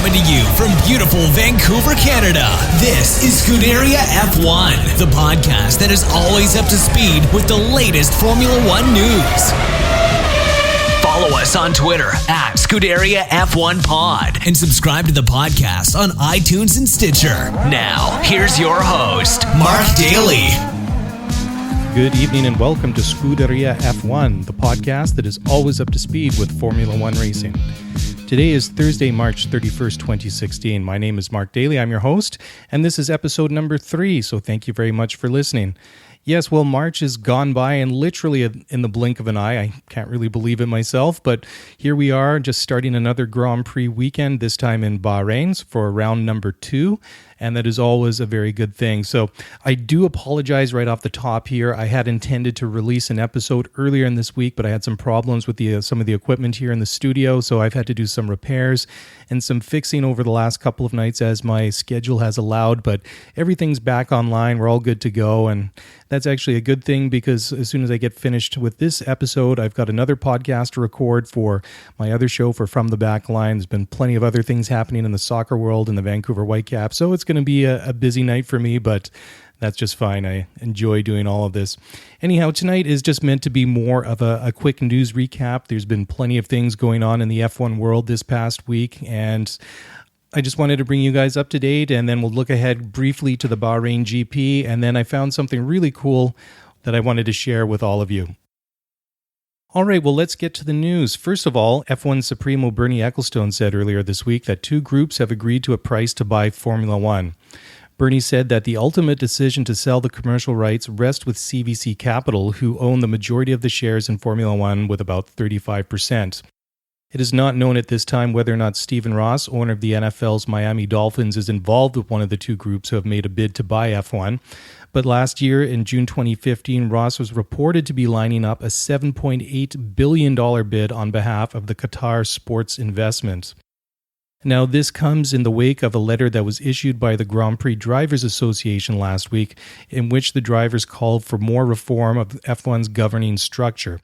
Coming to you from beautiful Vancouver, Canada, this is Scuderia F1, the podcast that is always up to speed with the latest Formula One news. Follow us on Twitter at Scuderia F1 Pod and subscribe to the podcast on iTunes and Stitcher. Now, here's your host, Mark Daly. Good evening and welcome to Scuderia F1, the podcast that is always up to speed with Formula One racing. Today is Thursday, March 31st, 2016. My name is Mark Daly. I'm your host, and this is episode number 3, so thank you very much for listening. Yes, well, March has gone by and literally in the blink of an eye. I can't really believe it myself, but here we are just starting another Grand Prix weekend, this time in Bahrain for round number 2, and that is always a very good thing. So I do apologize right off the top here. I had intended to release an episode earlier in this week, but I had some problems with some of the equipment here in the studio, so I've had to do some repairs and some fixing over the last couple of nights as my schedule has allowed, but everything's back online. We're all good to go, and that's actually a good thing because as soon as I get finished with this episode, I've got another podcast to record for my other show for From the Back Line. There's been plenty of other things happening in the soccer world and the Vancouver Whitecaps, so it's going to be a busy night for me, but that's just fine. I enjoy doing all of this. Anyhow, tonight is just meant to be more of a quick news recap. There's been plenty of things going on in the F1 world this past week, and I just wanted to bring you guys up to date, and then we'll look ahead briefly to the Bahrain GP, and then I found something really cool that I wanted to share with all of you. All right, well, let's get to the news. First of all, F1 Supremo Bernie Ecclestone said earlier this week that 2 groups have agreed to a price to buy Formula One. Bernie said that the ultimate decision to sell the commercial rights rests with CVC Capital, who own the majority of the shares in Formula One with about 35%. It is not known at this time whether or not Stephen Ross, owner of the NFL's Miami Dolphins, is involved with one of the 2 groups who have made a bid to buy F1. But last year, in June 2015, Ross was reported to be lining up a $7.8 billion bid on behalf of the Qatar Sports Investment. Now, this comes in the wake of a letter that was issued by the Grand Prix Drivers Association last week, in which the drivers called for more reform of F1's governing structure.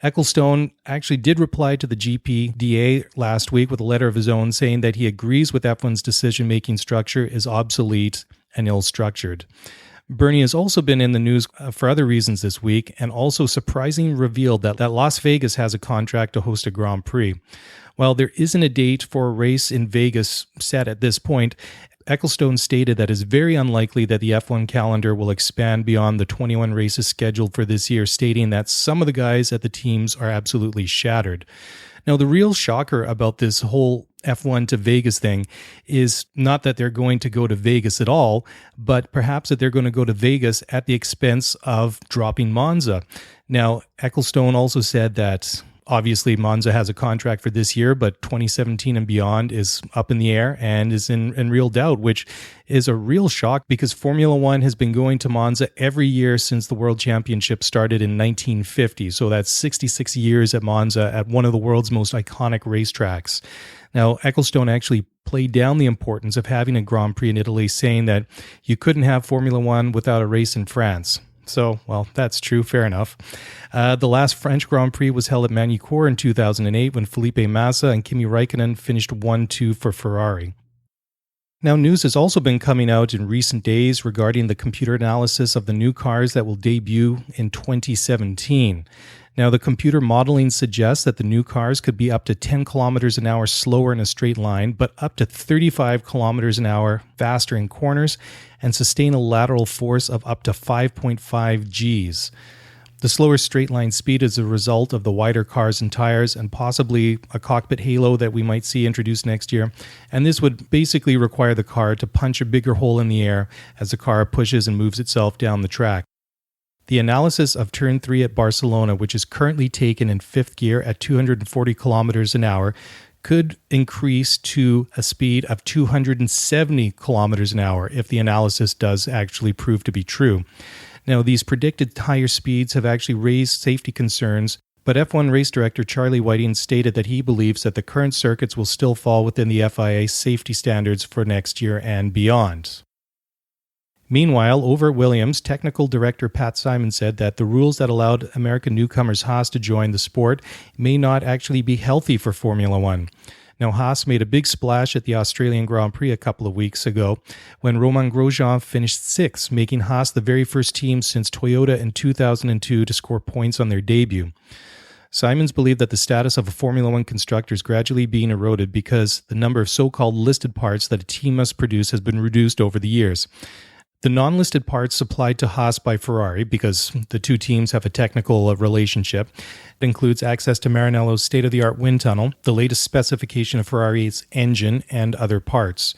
Ecclestone actually did reply to the GPDA last week with a letter of his own saying that he agrees with F1's decision-making structure is obsolete and ill-structured. Bernie has also been in the news for other reasons this week and also surprisingly revealed that Las Vegas has a contract to host a Grand Prix. While there isn't a date for a race in Vegas set at this point, Ecclestone stated that it's very unlikely that the F1 calendar will expand beyond the 21 races scheduled for this year, stating that some of the guys at the teams are absolutely shattered. Now, the real shocker about this whole F1 to Vegas thing is not that they're going to go to Vegas at all, but perhaps that they're going to go to Vegas at the expense of dropping Monza. Now, Ecclestone also said that obviously, Monza has a contract for this year, but 2017 and beyond is up in the air and is in real doubt, which is a real shock because Formula One has been going to Monza every year since the World Championship started in 1950. So that's 66 years at Monza at one of the world's most iconic racetracks. Now, Ecclestone actually played down the importance of having a Grand Prix in Italy, saying that you couldn't have Formula One without a race in France. So, well, that's true. Fair enough. The last French Grand Prix was held at Magny-Cours in 2008 when Felipe Massa and Kimi Räikkönen finished 1-2 for Ferrari. Now, news has also been coming out in recent days regarding the computer analysis of the new cars that will debut in 2017. Now, the computer modeling suggests that the new cars could be up to 10 kilometers an hour slower in a straight line, but up to 35 kilometers an hour faster in corners and sustain a lateral force of up to 5.5 Gs. The slower straight line speed is a result of the wider cars and tires and possibly a cockpit halo that we might see introduced next year. And this would basically require the car to punch a bigger hole in the air as the car pushes and moves itself down the track. The analysis of Turn 3 at Barcelona, which is currently taken in 5th gear at 240 kilometers an hour, could increase to a speed of 270 kilometers an hour if the analysis does actually prove to be true. Now, these predicted higher speeds have actually raised safety concerns, but F1 race director Charlie Whiting stated that he believes that the current circuits will still fall within the FIA safety standards for next year and beyond. Meanwhile, over at Williams, technical director Pat Simon said that the rules that allowed American newcomers Haas to join the sport may not actually be healthy for Formula One. Now, Haas made a big splash at the Australian Grand Prix a couple of weeks ago when Romain Grosjean finished sixth, making Haas the very first team since Toyota in 2002 to score points on their debut. Simons believed that the status of a Formula One constructor is gradually being eroded because the number of so-called listed parts that a team must produce has been reduced over the years. The non-listed parts supplied to Haas by Ferrari, because the two teams have a technical relationship, it includes access to Maranello's state-of-the-art wind tunnel, the latest specification of Ferrari's engine, and other parts.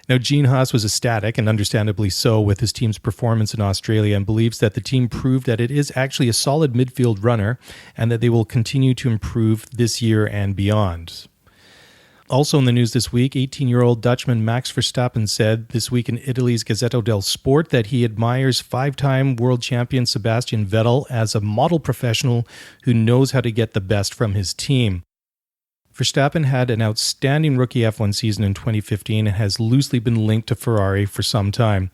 Now, Gene Haas was ecstatic, and understandably so, with his team's performance in Australia, and believes that the team proved that it is actually a solid midfield runner and that they will continue to improve this year and beyond. Also in the news this week, 18-year-old Dutchman Max Verstappen said this week in Italy's Gazzetta dello Sport that he admires five-time world champion Sebastian Vettel as a model professional who knows how to get the best from his team. Verstappen had an outstanding rookie F1 season in 2015 and has loosely been linked to Ferrari for some time.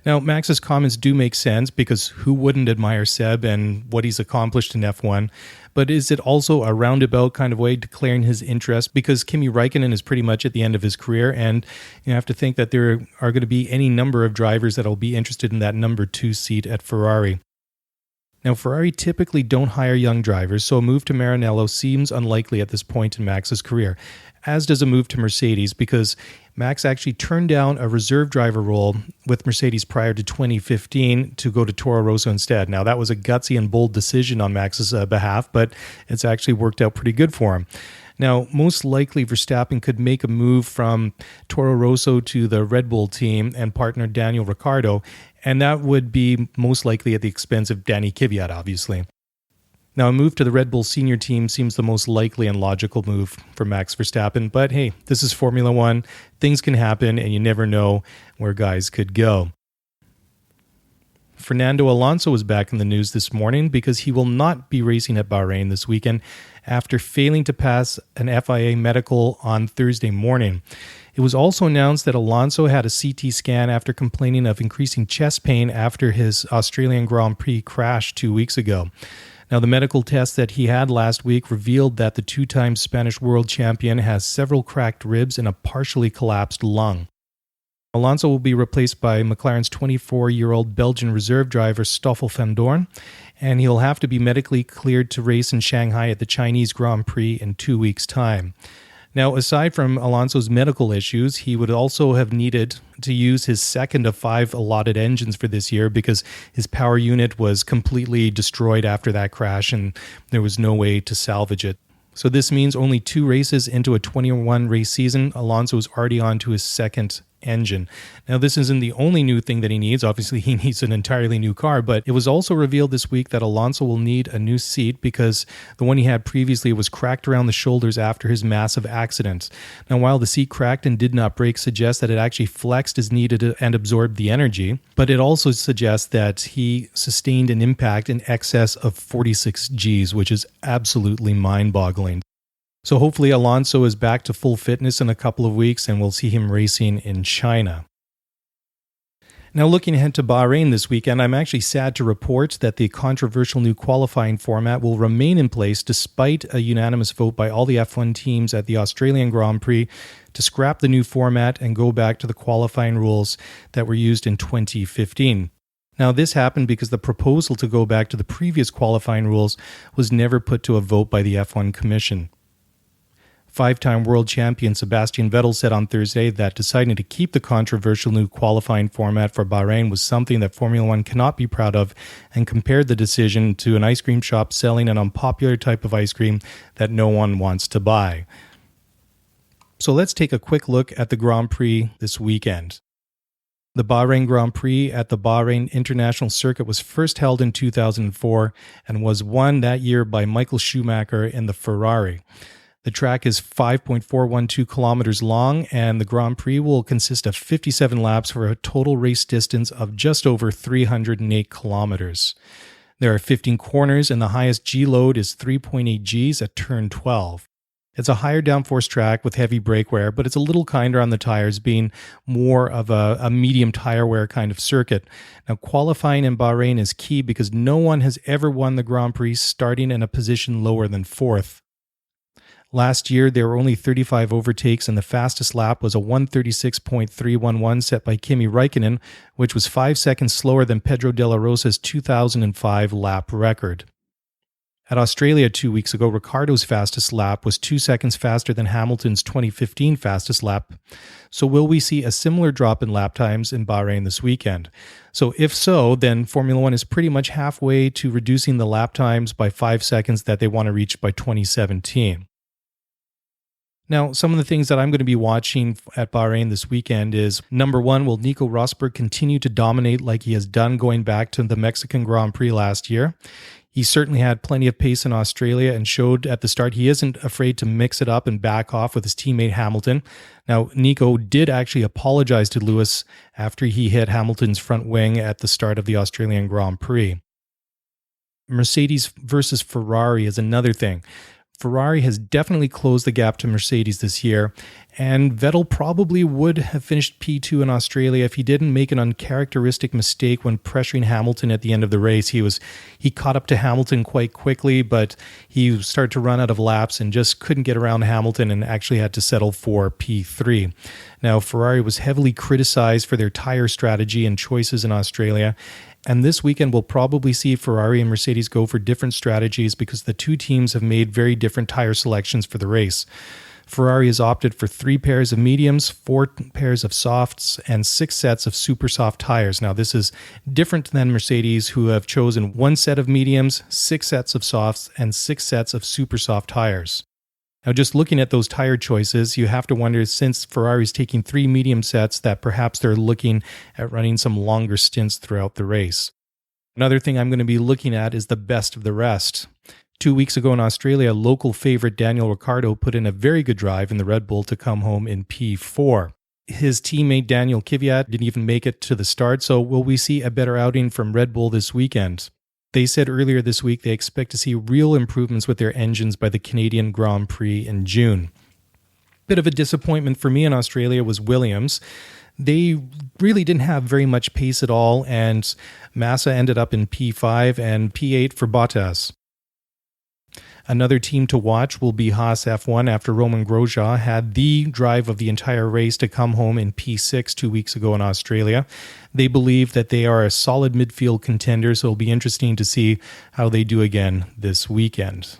Now, Max's comments do make sense because who wouldn't admire Seb and what he's accomplished in F1? But is it also a roundabout kind of way declaring his interest? Because Kimi Räikkönen is pretty much at the end of his career, and you have to think that there are going to be any number of drivers that will be interested in that number 2 seat at Ferrari. Now, Ferrari typically don't hire young drivers, so a move to Maranello seems unlikely at this point in Max's career, as does a move to Mercedes, because Max actually turned down a reserve driver role with Mercedes prior to 2015 to go to Toro Rosso instead. Now, that was a gutsy and bold decision on Max's behalf, but it's actually worked out pretty good for him. Now, most likely Verstappen could make a move from Toro Rosso to the Red Bull team and partner Daniel Ricciardo, and that would be most likely at the expense of Danny Kvyat, obviously. Now, a move to the Red Bull senior team seems the most likely and logical move for Max Verstappen, but hey, this is Formula One. Things can happen, and you never know where guys could go. Fernando Alonso was back in the news this morning because he will not be racing at Bahrain this weekend after failing to pass an FIA medical on Thursday morning. It was also announced that Alonso had a CT scan after complaining of increasing chest pain after his Australian Grand Prix crash 2 weeks ago. Now, the medical test that he had last week revealed that the two-time Spanish world champion has several cracked ribs and a partially collapsed lung. Alonso will be replaced by McLaren's 24-year-old Belgian reserve driver Stoffel van Dorn, and he'll have to be medically cleared to race in Shanghai at the Chinese Grand Prix in 2 weeks' time. Now, aside from Alonso's medical issues, he would also have needed to use his second of 5 allotted engines for this year because his power unit was completely destroyed after that crash and there was no way to salvage it. So this means only 2 races into a 21 race season, Alonso is already on to his second engine. Now, this isn't the only new thing that he needs. Obviously, he needs an entirely new car, but it was also revealed this week that Alonso will need a new seat because the one he had previously was cracked around the shoulders after his massive accident. Now, while the seat cracked and did not break suggests that it actually flexed as needed and absorbed the energy, but it also suggests that he sustained an impact in excess of 46 Gs, which is absolutely mind-boggling. So hopefully Alonso is back to full fitness in a couple of weeks and we'll see him racing in China. Now, looking ahead to Bahrain this weekend, I'm actually sad to report that the controversial new qualifying format will remain in place despite a unanimous vote by all the F1 teams at the Australian Grand Prix to scrap the new format and go back to the qualifying rules that were used in 2015. Now, this happened because the proposal to go back to the previous qualifying rules was never put to a vote by the F1 Commission. 5-time world champion Sebastian Vettel said on Thursday that deciding to keep the controversial new qualifying format for Bahrain was something that Formula One cannot be proud of, and compared the decision to an ice cream shop selling an unpopular type of ice cream that no one wants to buy. So let's take a quick look at the Grand Prix this weekend. The Bahrain Grand Prix at the Bahrain International Circuit was first held in 2004 and was won that year by Michael Schumacher in the Ferrari. The track is 5.412 kilometers long, and the Grand Prix will consist of 57 laps for a total race distance of just over 308 kilometers. There are 15 corners, and the highest G load is 3.8 Gs at turn 12. It's a higher downforce track with heavy brake wear, but it's a little kinder on the tires, being more of a medium tire wear kind of circuit. Now, qualifying in Bahrain is key because no one has ever won the Grand Prix starting in a position lower than 4th. Last year, there were only 35 overtakes, and the fastest lap was a 1:36.311 set by Kimi Räikkönen, which was 5 seconds slower than Pedro de la Rosa's 2005 lap record. At Australia 2 weeks ago, Ricciardo's fastest lap was 2 seconds faster than Hamilton's 2015 fastest lap. So will we see a similar drop in lap times in Bahrain this weekend? So if so, then Formula One is pretty much halfway to reducing the lap times by 5 seconds that they want to reach by 2017. Now, some of the things that I'm going to be watching at Bahrain this weekend is, number one, will Nico Rosberg continue to dominate like he has done going back to the Mexican Grand Prix last year? He certainly had plenty of pace in Australia and showed at the start he isn't afraid to mix it up and back off with his teammate Hamilton. Now, Nico did actually apologize to Lewis after he hit Hamilton's front wing at the start of the Australian Grand Prix. Mercedes versus Ferrari is another thing. Ferrari has definitely closed the gap to Mercedes this year, and Vettel probably would have finished P2 in Australia if he didn't make an uncharacteristic mistake when pressuring Hamilton at the end of the race. He caught up to Hamilton quite quickly, but he started to run out of laps and just couldn't get around Hamilton and actually had to settle for P3. Now, Ferrari was heavily criticized for their tire strategy and choices in Australia, and this weekend we'll probably see Ferrari and Mercedes go for different strategies because the two teams have made very different tire selections for the race. Ferrari has opted for 3 pairs of mediums, 4 pairs of softs, and 6 sets of super soft tires. Now, this is different than Mercedes, who have chosen 1 set of mediums, 6 sets of softs, and 6 sets of super soft tires. Now, just looking at those tire choices, you have to wonder, since Ferrari's taking 3 medium sets, that perhaps they're looking at running some longer stints throughout the race. Another thing I'm going to be looking at is the best of the rest. 2 weeks ago in Australia, local favorite Daniel Ricciardo put in a very good drive in the Red Bull to come home in P4. His teammate Daniel Kvyat didn't even make it to the start, so will we see a better outing from Red Bull this weekend? They said earlier this week they expect to see real improvements with their engines by the Canadian Grand Prix in June. Bit of a disappointment for me in Australia was Williams. They really didn't have very much pace at all, and Massa ended up in P5 and P8 for Bottas. Another team to watch will be Haas F1 after Romain Grosjean had the drive of the entire race to come home in P6 2 weeks ago in Australia. They believe that they are a solid midfield contender, so it'll be interesting to see how they do again this weekend.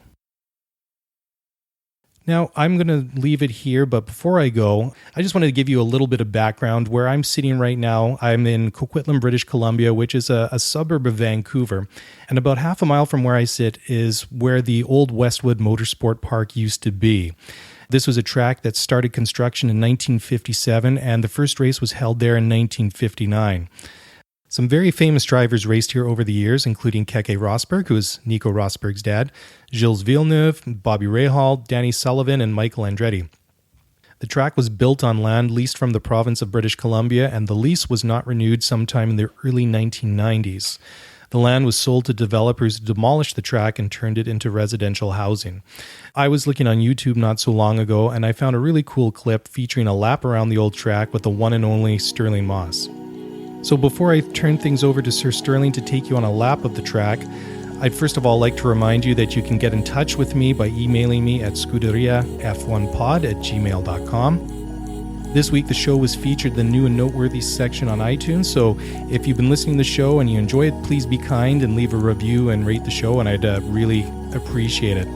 Now, I'm going to leave it here, but before I go, I just wanted to give you a little bit of background. Where I'm sitting right now, I'm in Coquitlam, British Columbia, which is a suburb of Vancouver. And about half a mile from where I sit is where the old Westwood Motorsport Park used to be. This was a track that started construction in 1957, and the first race was held there in 1959. Some very famous drivers raced here over the years, including Keke Rosberg, who is Nico Rosberg's dad, Gilles Villeneuve, Bobby Rahal, Danny Sullivan, and Michael Andretti. The track was built on land leased from the province of British Columbia, and the lease was not renewed sometime in the early 1990s. The land was sold to developers who demolished the track and turned it into residential housing. I was looking on YouTube not so long ago, and I found a really cool clip featuring a lap around the old track with the one and only Sterling Moss. So before I turn things over to Sir Sterling to take you on a lap of the track, I'd first of all like to remind you that you can get in touch with me by emailing me at scuderiaf1pod@gmail.com. This week the show was featured in the new and noteworthy section on iTunes, so if you've been listening to the show and you enjoy it, please be kind and leave a review and rate the show, and I'd really appreciate it.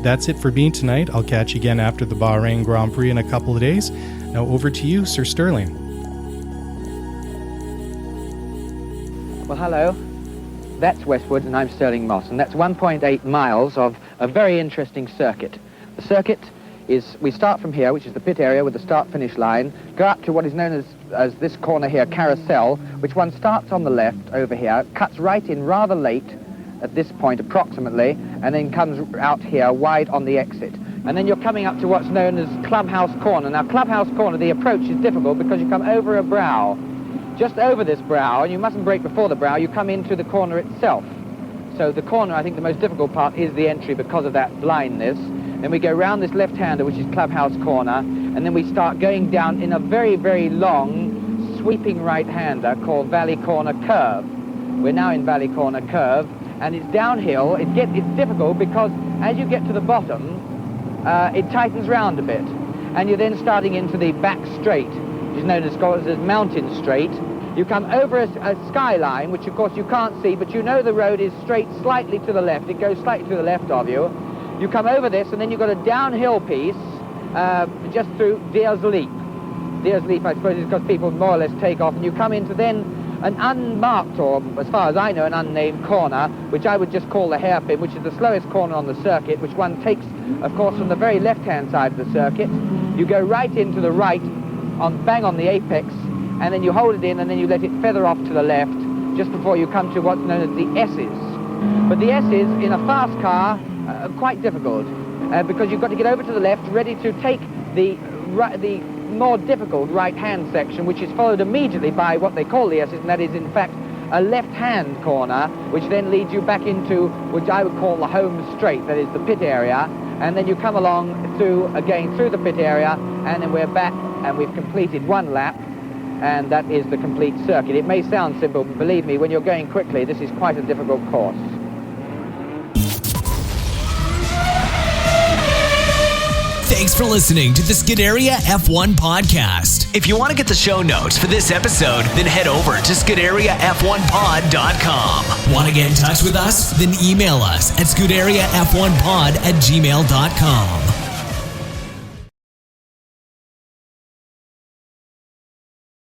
That's it for me tonight. I'll catch you again after the Bahrain Grand Prix in a couple of days. Now over to you, Sir Sterling. Well, hello. That's Westwood and I'm Sterling Moss, and that's 1.8 miles of a very interesting circuit. The circuit is, we start from here, which is the pit area with the start-finish line, go up to what is known as this corner here, Carousel, which one starts on the left over here, cuts right in rather late at this point approximately, and then comes out here wide on the exit. And then you're coming up to what's known as Clubhouse Corner. Now, Clubhouse Corner, the approach is difficult because you come over a brow. Just over this brow, and you mustn't brake before the brow, you come into the corner itself. So the corner, I think the most difficult part is the entry because of that blindness. Then we go round this left-hander, which is Clubhouse Corner, and then we start going down in a very, very long, sweeping right-hander called Valley Corner Curve. We're now in Valley Corner Curve, and it's downhill. It's difficult because as you get to the bottom, it tightens round a bit. And you're then starting into the back straight, which is known as Mountain Straight. You come over a skyline, which of course you can't see, but you know the road is straight slightly to the left. It goes slightly to the left of you. You come over this, and then you've got a downhill piece just through Deer's Leap. Deer's Leap, I suppose, is because people more or less take off, and you come into then an unmarked, or as far as I know, an unnamed corner, which I would just call the hairpin, which is the slowest corner on the circuit, which one takes, of course, from the very left-hand side of the circuit. You go right into the right, bang on the apex, and then you hold it in, and then you let it feather off to the left, just before you come to what's known as the S's. But the S's, in a fast car, are quite difficult, because you've got to get over to the left, ready to take the more difficult right-hand section, which is followed immediately by what they call the S's, and that is, in fact, a left-hand corner, which then leads you back into, which I would call the home straight, that is the pit area, and then you come along through the pit area, and then we're back, and we've completed one lap, and that is the complete circuit. It may sound simple, but believe me, when you're going quickly, this is quite a difficult course. Thanks for listening to the Scuderia F1 podcast. If you want to get the show notes for this episode, then head over to ScuderiaF1pod.com. Want to get in touch with us? Then email us at ScuderiaF1pod@gmail.com.